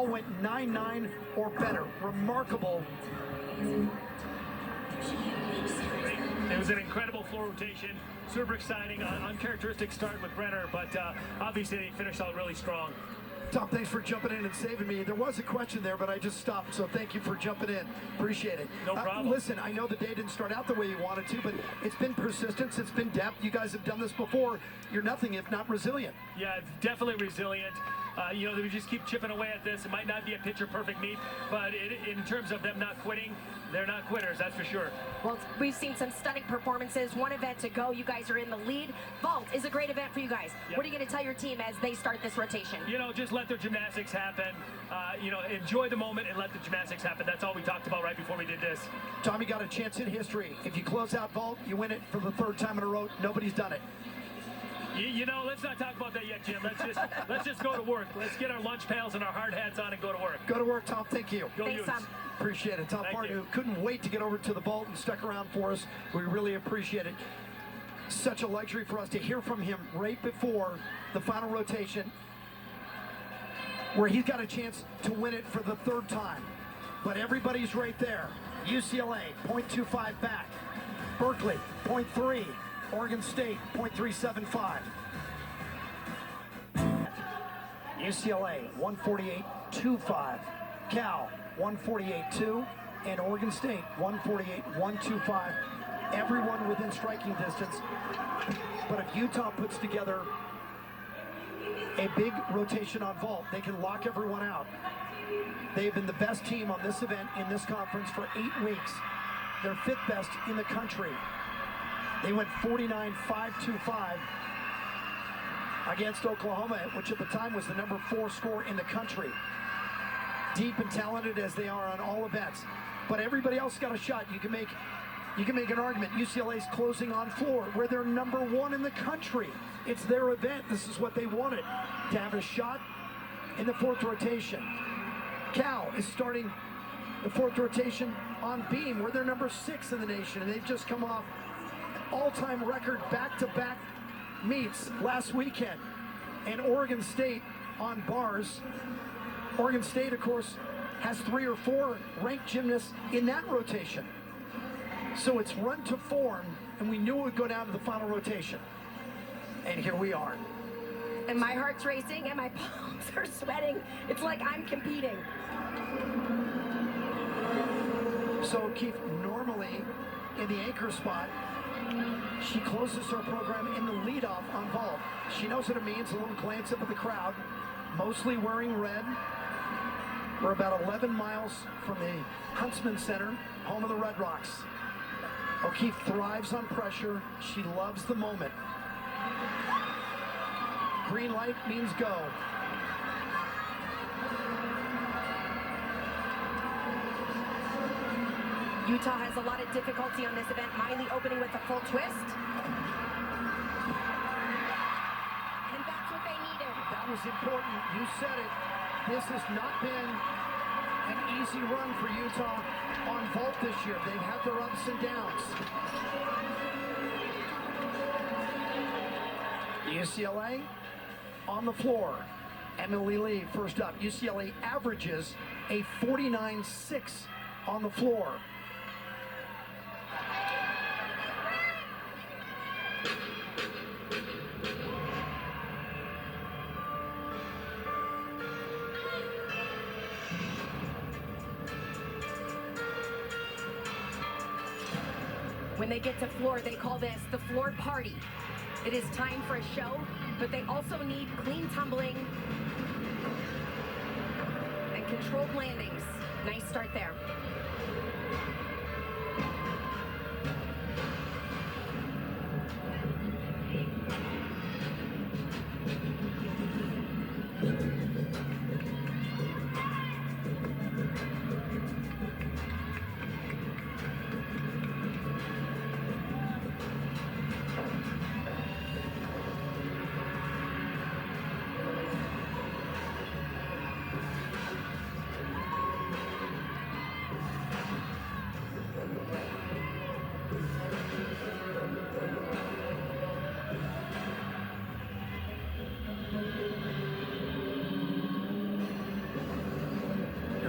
all went 9-9 or better. Remarkable. It was an incredible floor rotation, super exciting, uncharacteristic start with Brenner, but obviously they finished out really strong. Tom, thanks for jumping in and saving me. There was a question there, but I just stopped, so thank you for jumping in. Appreciate it. No problem. Listen, I know the day didn't start out the way you wanted to, but it's been persistence, it's been depth. You guys have done this before. You're nothing if not resilient. Yeah, it's definitely resilient. You know, we just keep chipping away at this. It might not be a picture-perfect meet, but in terms of them not quitting, they're not quitters, that's for sure. Well, we've seen some stunning performances. One event to go. You guys are in the lead. Vault is a great event for you guys. Yep. What are you going to tell your team as they start this rotation? You know, just let their gymnastics happen. You know, enjoy the moment and let the gymnastics happen. That's all we talked about right before we did this. Tommy got a chance in history. If you close out Vault, you win it for the third time in a row. Nobody's done it. You know, let's not talk about that yet, Jim. Let's just go to work. Let's get our lunch pails and our hard hats on and go to work. Go to work, Tom. Thank you. Go Thanks, Utes. Tom. Appreciate it. Tom Pardew couldn't wait to get over to the Vault and stuck around for us. We really appreciate it. Such a luxury for us to hear from him right before the final rotation, where he's got a chance to win it for the third time. But everybody's right there. UCLA, 0.25 back. Berkeley, 0.3. Oregon State, 0.375. UCLA, 148.25. Cal, 148.2. And Oregon State, 148.125. Everyone within striking distance. But if Utah puts together a big rotation on Vault, they can lock everyone out. They've been the best team on this event in this conference for 8 weeks. They're fifth best in the country. They went 49.525 against Oklahoma, which at the time was the number 4 score in the country. Deep and talented as they are on all events. But everybody else got a shot. You can make an argument. UCLA's closing on floor, where they're number 1 in the country. It's their event. This is what they wanted, to have a shot in the fourth rotation. Cal is starting the fourth rotation on beam, where they're number 6 in the nation, and they've just come off all-time record back-to-back meets last weekend. And Oregon State on bars. Oregon State, of course, has 3 or 4 ranked gymnasts in that rotation. So it's run to form, and we knew it would go down to the final rotation. And here we are. And my heart's racing and my palms are sweating. It's like I'm competing. So Keith, normally in the anchor spot, she closes her program in the leadoff on Vault. She knows what it means, a little glance up at the crowd, mostly wearing red. We're about 11 miles from the Huntsman Center, home of the Red Rocks. O'Keefe thrives on pressure. She loves the moment. Green light means go. Utah has a lot of difficulty on this event. Miley opening with a full twist. And that's what they needed. That was important. You said it. This has not been an easy run for Utah on Vault this year. They've had their ups and downs. UCLA on the floor. Emily Lee first up. UCLA averages a 49.6 on the floor. When they get to floor, they call this the floor party. It is time for a show, but they also need clean tumbling and controlled landings. Nice start there.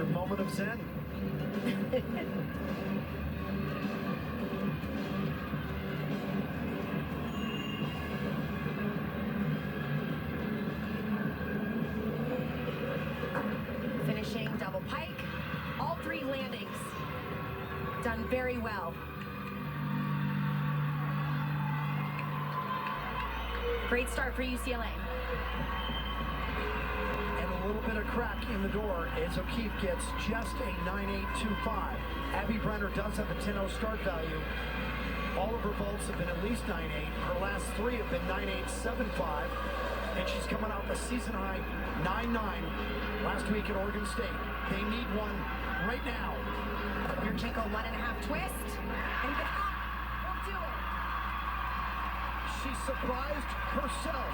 their moment of zen. Finishing double pike. All three landings done very well. Great start for UCLA. And a little bit of crack in the door as O'Keefe gets just a 9.825. Abby Brenner does have a 10.0 start value. All of her vaults have been at least 9.8. Her last three have been 9.875. And she's coming off a season high 9.9 last week at Oregon State. They need one right now. Yurchenko 1.5 twist. And the up will do it. She surprised herself.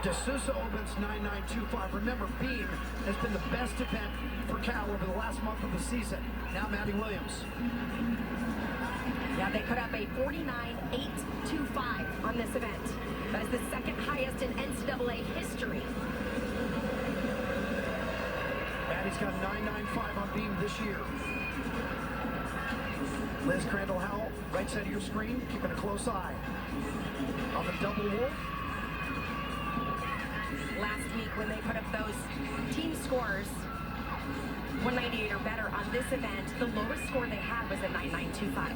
D'Souza opens 9.925. Remember, beam has been the best event for Cal over the last month of the season. Now Maddie Williams. Yeah, they put up a 49.825 on this event. That is the second highest in NCAA history. Maddie's got 9.95 on beam this year. Liz Crandall-Howell, right side of your screen, keeping a close eye on the double wolf. Last week when they put up those team scores, 198 or better on this event, the lowest score they had was a 9.925.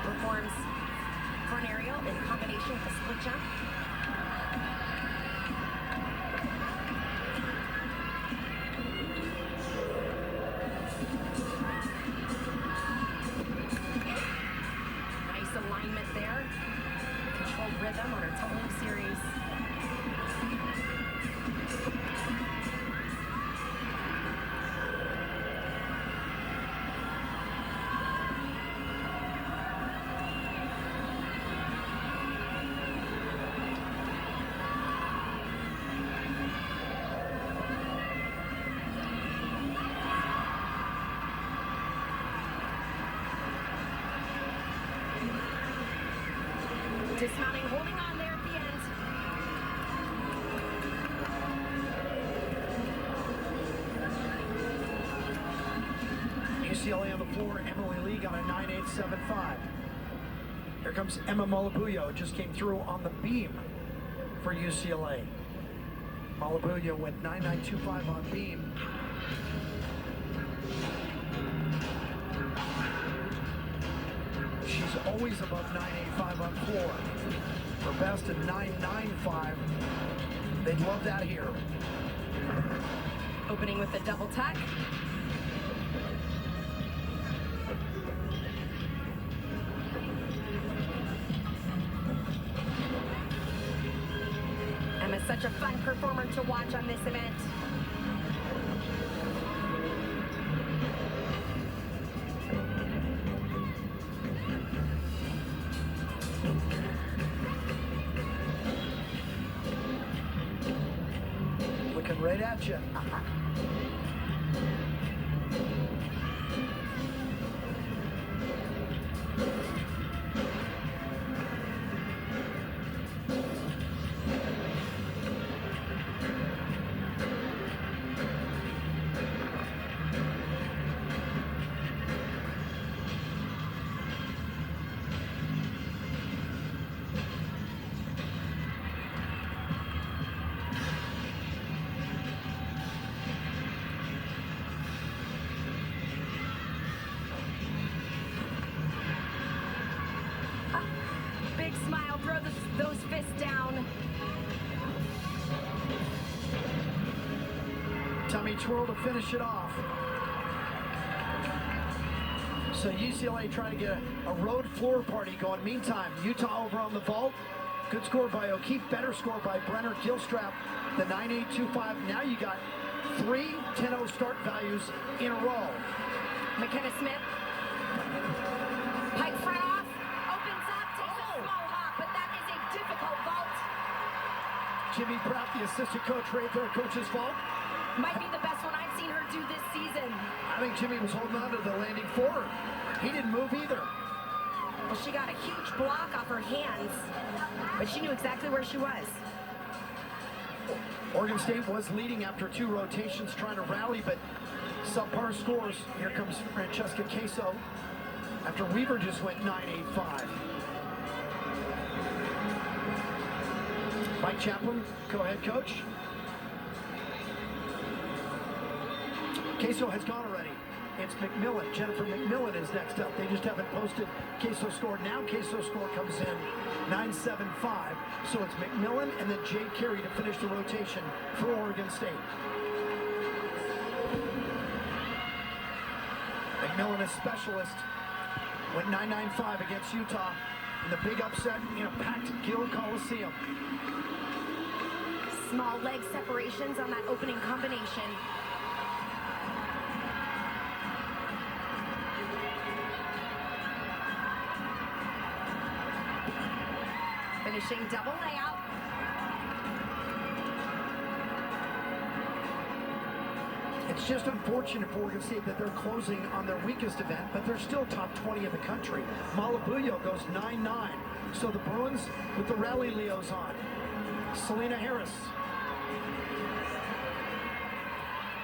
Performs for an aerial in combination with a split jump. Nice alignment there. Controlled rhythm on her tumbling series. Dismounting, holding on there at the end. UCLA on the floor, Emily Lee got a 9.875. Here comes Emma Malabuyo, just came through on the beam for UCLA. Malabuyo went 9.925 on beam. She's always above 9.85 on floor. Her best at 9.95. They'd love that here. Opening with the double tuck. Emma's such a fun performer to watch on this event. Looking right at you. Big smile, throw those fists down. Tummy twirl to finish it off. So UCLA trying to get a road floor party going. Meantime, Utah over on the vault. Good score by O'Keefe, better score by Brenner Gilstrap, the 9.825. Now you got three 10.0 start values in a row. McKenna Smith. Pike front off. Opens up, takes a small hop, but that is a difficult vault. Jimmy Pratt, the assistant coach, right there, coach's fault. Might be the best one I've seen her do this season. I think Jimmy was holding on to the landing for her. He didn't move either. Well, she got a huge block off her hands, but she knew exactly where she was. Oregon State was leading after 2 rotations, trying to rally, but subpar scores. Here comes Francesca Queso after Weaver just went 9.85. Mike Chaplin, co-head coach. Queso has gone already. It's McMillan. Jennifer McMillan is next up. They just haven't posted Queso's score. Now Queso's score comes in 9.75. So it's McMillan and then Jade Carey to finish the rotation for Oregon State. McMillan, a specialist, went 9.95 against Utah in the big upset in a packed Gill Coliseum. Small leg separations on that opening combination. Finishing double layout. It's just unfortunate for Oregon State that they're closing on their weakest event, but they're still top 20 in the country. Malabuyo goes 9.9. So the Bruins with the rally Leos on. Selena Harris.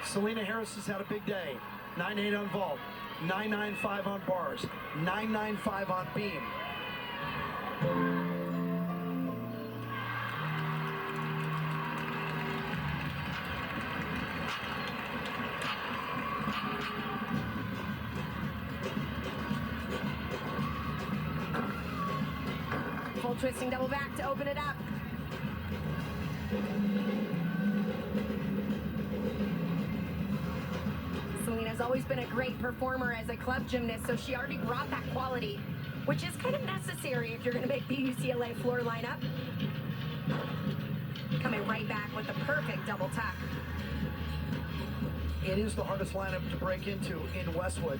Selena Harris has had a big day. 9.8 on vault, 9.95 on bars, 9.95 on beam. Full twisting double back to open it up. Selena's always been a great performer as a club gymnast, so she already brought that quality, which is kind of necessary if you're going to make the UCLA floor lineup. Coming right back with the perfect double tuck. It is the hardest lineup to break into in Westwood.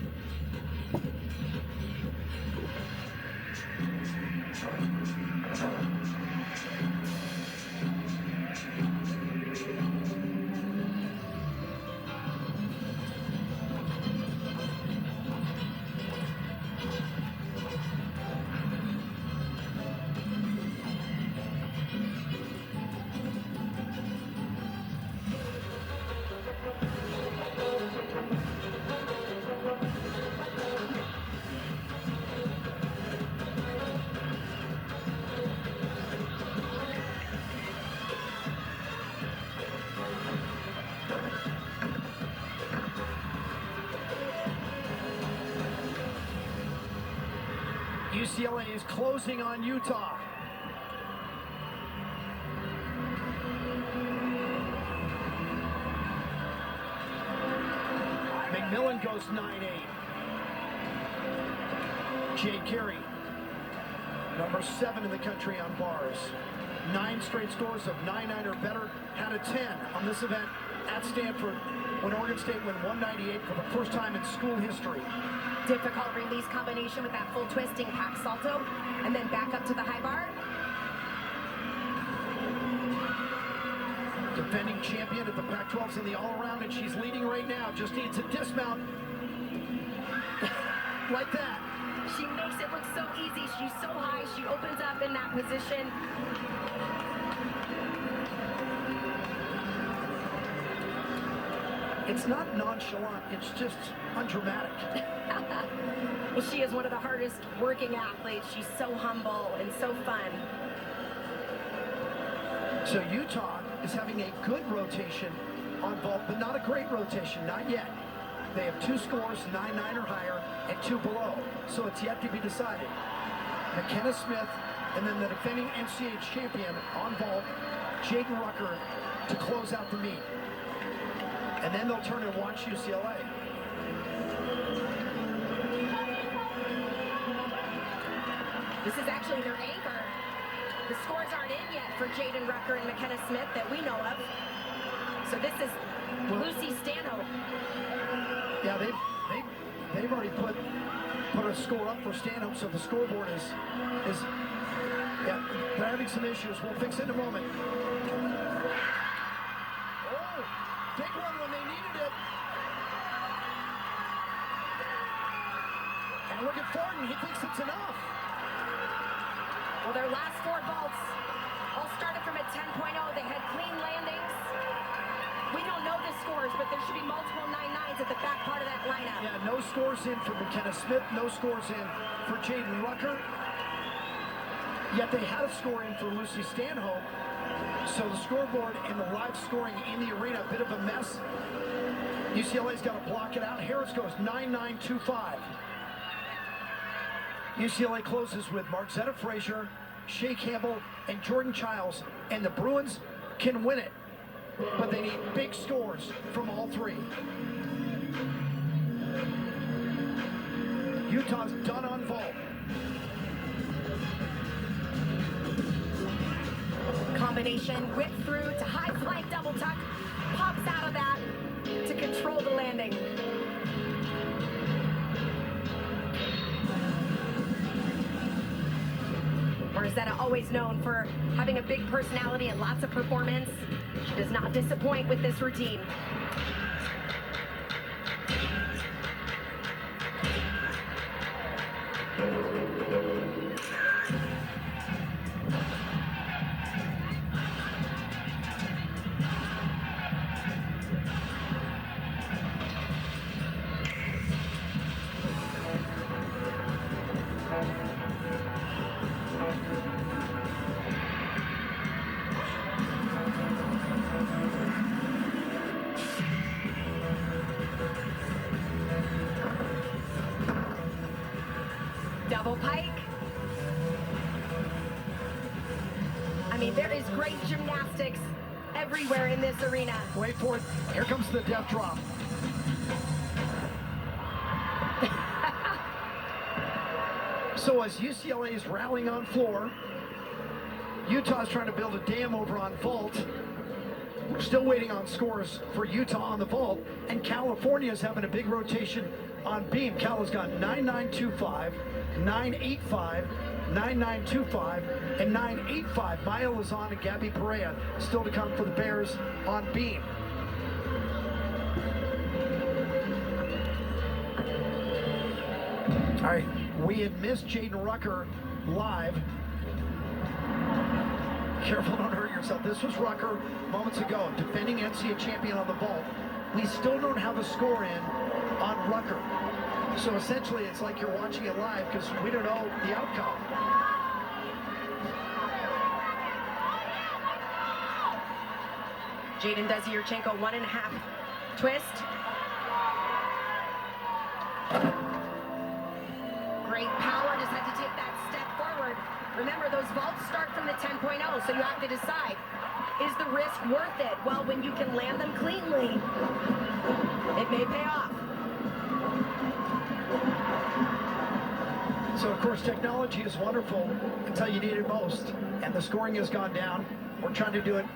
UCLA is closing on Utah. McMillan goes 9.8. Jade Carey, number 7 in the country on bars. 9 straight scores of 9.9 or better. Had a 10 on this event at Stanford when Oregon State went 198 for the first time in school history. Difficult release combination with that full twisting pack salto, and then back up to the high bar. Defending champion at the Pac-12's in the all-around, and she's leading right now. Just needs a dismount like that. She makes it look so easy. She's so high. She opens up in that position. It's not nonchalant, it's just undramatic. Well, she is one of the hardest working athletes. She's so humble and so fun. So Utah is having a good rotation on vault, but not a great rotation, not yet. They have 2 scores, 9.9 or higher, and 2 below. So it's yet to be decided. McKenna Smith, and then the defending NCAA champion on vault, Jaden Rucker, to close out the meet. And then they'll turn and watch UCLA. This is actually their anchor. The scores aren't in yet for Jaden Rucker and McKenna Smith that we know of. So this is Lucy Stanhope. Yeah, they've already put a score up for Stanhope, so the scoreboard is yeah, they're having some issues. We'll fix it in a moment. look at Thornton. He thinks it's enough. Well, their last 4 vaults all started from a 10.0. They had clean landings. We don't know the scores, but there should be multiple 9-9s at the back part of that lineup. Yeah, no scores in for McKenna Smith, no scores in for Jaden Rucker. Yet they had a score in for Lucy Stanhope. So the scoreboard and the live scoring in the arena, a bit of a mess. UCLA's got to block it out. Harris goes 9-9-2-5. UCLA closes with Margzetta Frazier, Shea Campbell, and Jordan Childs, and the Bruins can win it. But they need big scores from all 3. Utah's done on vault. Combination, whip through to high flank double tuck, pops out of that to control the landing. Margzetta, always known for having a big personality and lots of performance. She does not disappoint with this routine. Double pike. I mean, there is great gymnastics everywhere in this arena. Wait for it. Here comes the death drop. So as UCLA is rallying on floor, Utah's trying to build a dam over on vault. We're still waiting on scores for Utah on the vault, and California's having a big rotation on beam. Cal has got 9-9-2-5, 9-8-5, 9-9-2-5, and 9-8-5. Maya Lazan and Gabby Perea still to come for the Bears on beam. All right, we had missed Jaden Rucker live. Careful, don't hurt yourself. This was Rucker moments ago, defending NCAA champion on the vault. We still don't have a score in on Rucker. So essentially, it's like you're watching it live because we don't know the outcome. Jaden does Yurchenko 1.5 twist. Great power, just had to take that step forward. Remember, those vaults start from the 10.0, so you have to decide, is the risk worth it? Well, when you can land them cleanly, it may pay off. So, of course, technology is wonderful until you need it most, and the scoring has gone down. We're trying to do it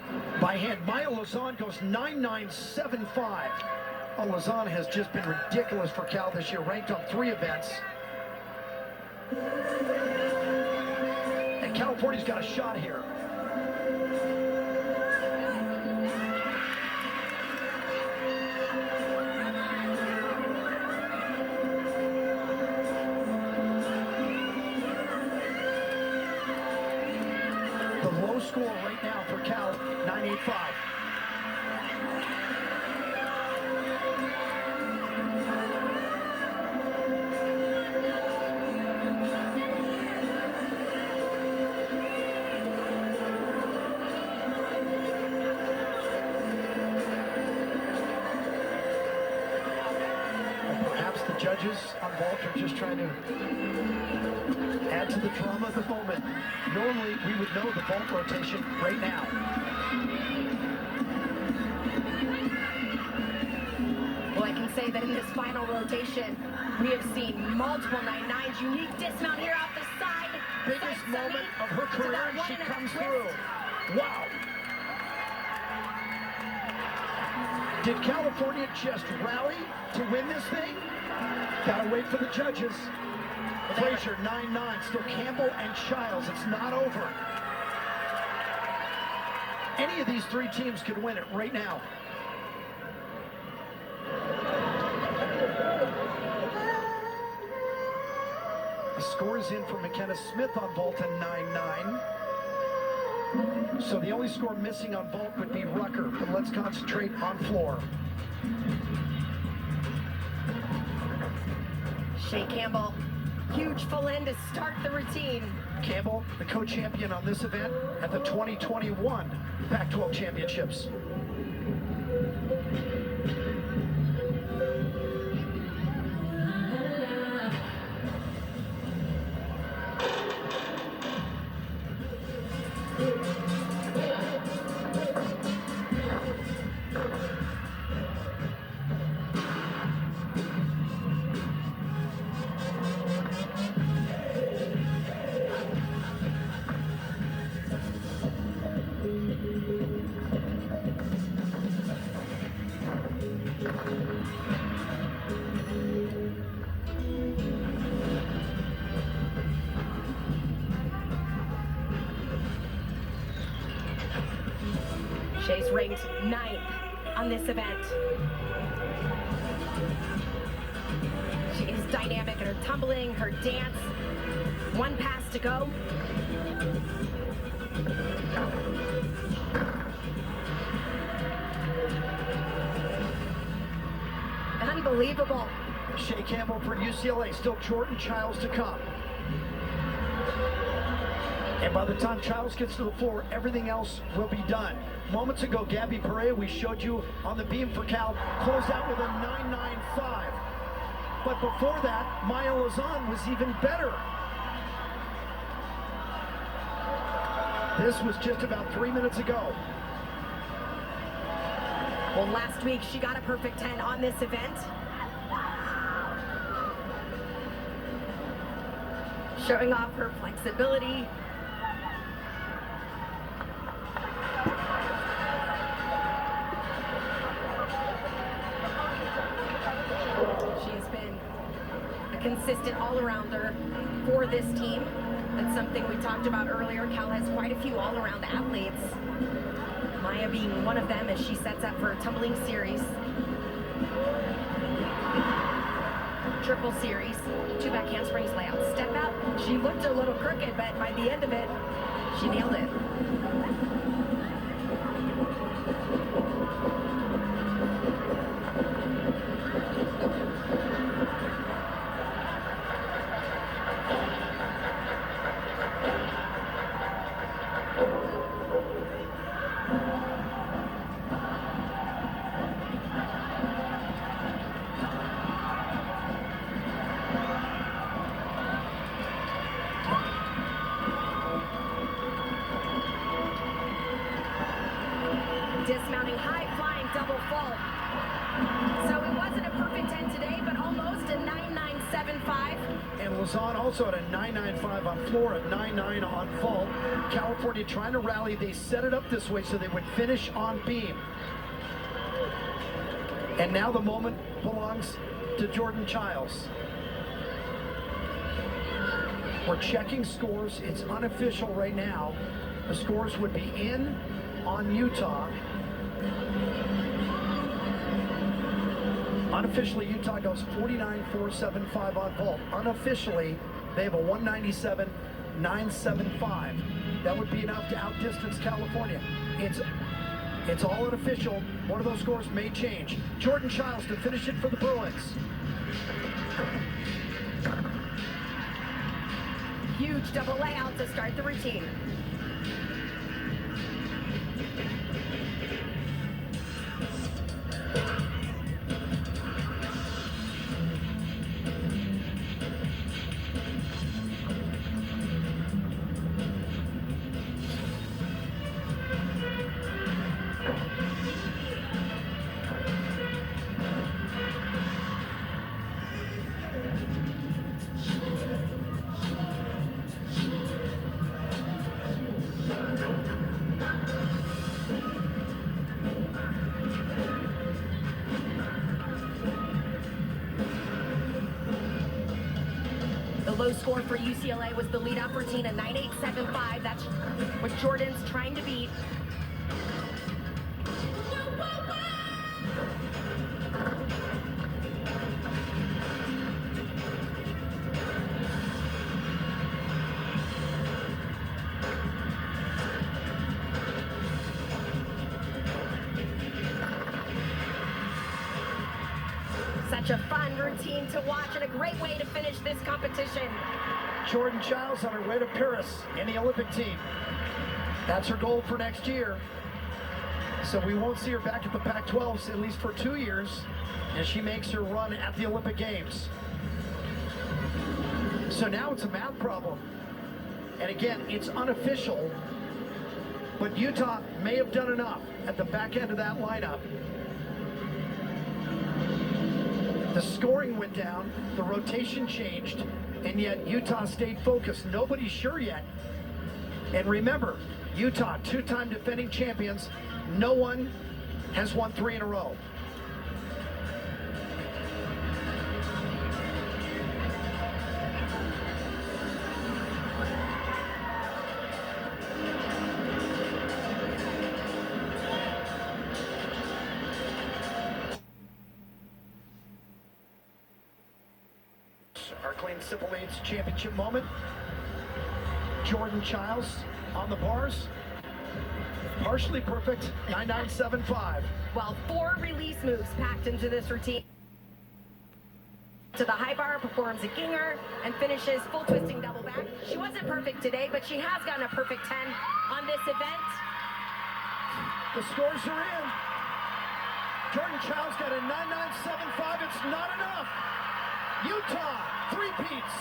by hand. Maya Lazan goes 9-9-7-5. Oh, Lazan has just been ridiculous for Cal this year, ranked on 3 events. And California's got a shot here. The low score right now for Cal, 9-8-5. Judges on vault are just trying to add to the drama of the moment. Normally, we would know the vault rotation right now. Well, I can say that in this final rotation, we have seen multiple 9-9s, unique dismount here off the side. Biggest moment of her career, and she comes through. Wow. Did California just rally to win this thing? Gotta wait for the judges. Frazier, 9-9. Still Campbell and Childs. It's not over. Any of these 3 teams could win it right now. The score is in for McKenna Smith on vault at 9-9. So the only score missing on vault would be Rucker, but let's concentrate on floor. Shea Campbell, huge full end to start the routine. Campbell, the co-champion on this event at the 2021 Pac-12 Championships. Shea's ranked 9th on this event. She is dynamic in her tumbling, her dance. One pass to go. Unbelievable. Shea Campbell for UCLA, still Jordan Childs to come. And by the time Childs gets to the floor, everything else will be done. Moments ago, Gabby Perea, we showed you on the beam for Cal, closed out with a 9.95. But before that, Maya Lazan was even better. This was just about 3 minutes ago. Well, last week she got a perfect 10 on this event. Showing off her flexibility. She has been a consistent all-arounder for this team. That's something we talked about earlier. Cal has quite a few all-around athletes. Maya being one of them as she sets up for a tumbling series. Triple series, 2 back handsprings layout. Step out, she looked a little crooked, but by the end of it, she nailed it. Dismounting high, flying double fault. So it wasn't a perfect 10 today, but almost a 9.975. And Lazan also at a 9.95 on floor, a 9.9 on vault. California trying to rally. They set it up this way so they would finish on beam. And now the moment belongs to Jordan Childs. We're checking scores. It's unofficial right now. The scores would be in on Utah. Unofficially, Utah goes 49.475 on vault. Unofficially, they have a 197.975. That would be enough to outdistance California. It's all unofficial. One of those scores may change. Jordan Childs to finish it for the Bruins. Huge double layout to start the routine. The low score for UCLA was the lead-off routine, a 9.875. That's what Jordan's trying to beat. Such a fun routine to watch and a great way to finish this competition. Jordan Childs on her way to Paris in the Olympic team. That's her goal for next year. So we won't see her back at the Pac-12s at least for 2 years as she makes her run at the Olympic Games. So now it's a math problem. And again, it's unofficial, but Utah may have done enough at the back end of that lineup. The scoring went down, the rotation changed, and yet Utah stayed focused. Nobody's sure yet. And remember, Utah, two-time defending champions, no one has won 3 in a row. Our Clean Simple Aids championship moment. Jordan Childs on the bars. Partially perfect, 9975. Well, 4 release moves packed into this routine. To the high bar, performs a ginger, and finishes full twisting double back. She wasn't perfect today, but she has gotten a perfect 10 on this event. The scores are in. Jordan Childs got a 9975. It's not enough. Utah, 3-peats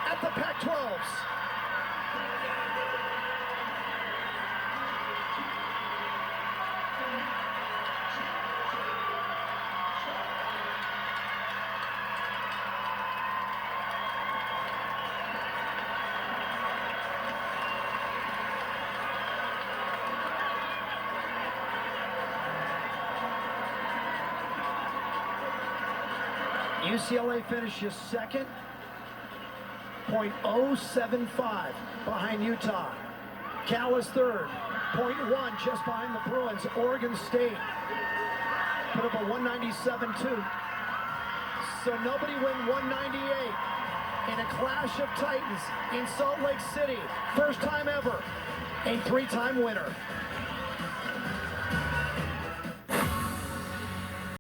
at the Pac-12s. UCLA finishes second, .075 behind Utah. Cal is third, .1 just behind the Bruins. Oregon State put up a 197-2. So nobody went 198 in a clash of titans in Salt Lake City. First time ever, a 3-time winner.